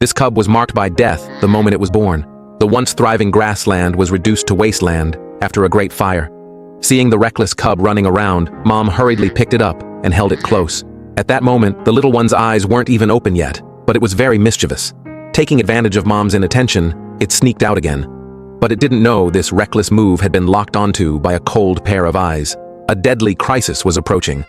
This cub was marked by death the moment it was born. The once thriving grassland was reduced to wasteland after a great fire. Seeing the reckless cub running around, Mom hurriedly picked it up and held it close. At that moment, the little one's eyes weren't even open yet, but it was very mischievous. Taking advantage of Mom's inattention, it sneaked out again. But it didn't know this reckless move had been locked onto by a cold pair of eyes. A deadly crisis was approaching.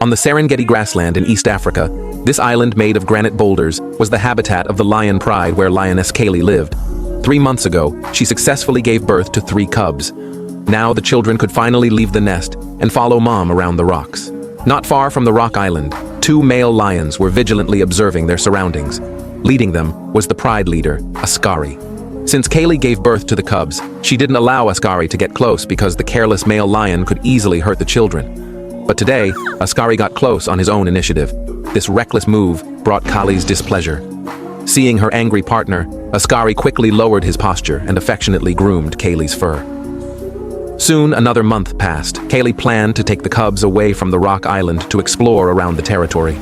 On the Serengeti grassland in East Africa, this island made of granite boulders was the habitat of the lion pride where Lioness Kaylee lived. 3 months ago, she successfully gave birth to 3 cubs. Now the children could finally leave the nest and follow Mom around the rocks. Not far from the rock island, 2 male lions were vigilantly observing their surroundings. Leading them was the pride leader, Askari. Since Kaylee gave birth to the cubs, she didn't allow Askari to get close because the careless male lion could easily hurt the children. But today, Askari got close on his own initiative. This reckless move brought Kali's displeasure. Seeing her angry partner, Askari quickly lowered his posture and affectionately groomed Kaylee's fur. Soon another month passed. Kaylee planned to take the cubs away from the rock island to explore around the territory.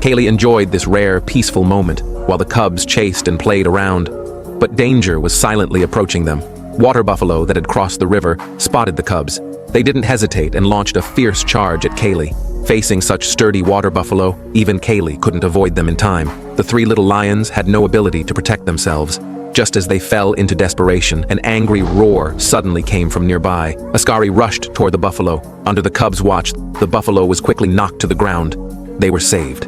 Kaylee enjoyed this rare, peaceful moment while the cubs chased and played around. But danger was silently approaching them. Water buffalo that had crossed the river spotted the cubs. They didn't hesitate and launched a fierce charge at Kaylee. Facing such sturdy water buffalo, even Kaylee couldn't avoid them in time. The 3 little lions had no ability to protect themselves. Just as they fell into desperation, an angry roar suddenly came from nearby. Askari rushed toward the buffalo. Under the cubs' watch, the buffalo was quickly knocked to the ground. They were saved.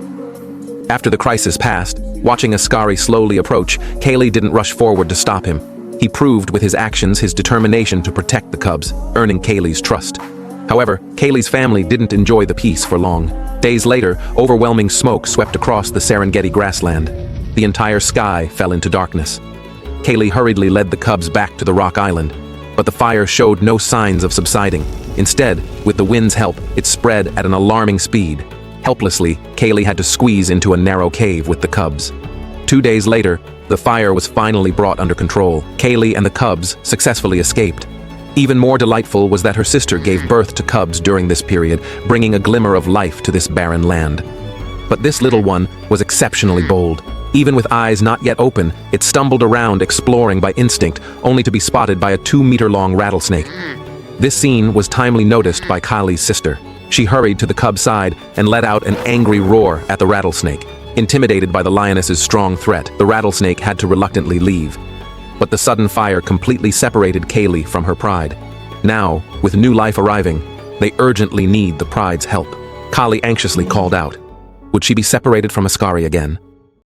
After the crisis passed, watching Askari slowly approach, Kaylee didn't rush forward to stop him. He proved with his actions his determination to protect the cubs, earning Kaylee's trust. However, Kaylee's family didn't enjoy the peace for long. Days later, overwhelming smoke swept across the Serengeti grassland. The entire sky fell into darkness. Kaylee hurriedly led the cubs back to the rock island, but the fire showed no signs of subsiding. Instead, with the wind's help, it spread at an alarming speed. Helplessly, Kaylee had to squeeze into a narrow cave with the cubs. 2 days later, the fire was finally brought under control. Kaylee and the cubs successfully escaped. Even more delightful was that her sister gave birth to cubs during this period, bringing a glimmer of life to this barren land. But this little one was exceptionally bold. Even with eyes not yet open, it stumbled around exploring by instinct, only to be spotted by a 2-meter-long rattlesnake. This scene was timely noticed by Kali's sister. She hurried to the cub's side and let out an angry roar at the rattlesnake. Intimidated by the lioness's strong threat, the rattlesnake had to reluctantly leave. But the sudden fire completely separated Kaylee from her pride. Now, with new life arriving, they urgently need the pride's help. Kali anxiously called out. Would she be separated from Askari again?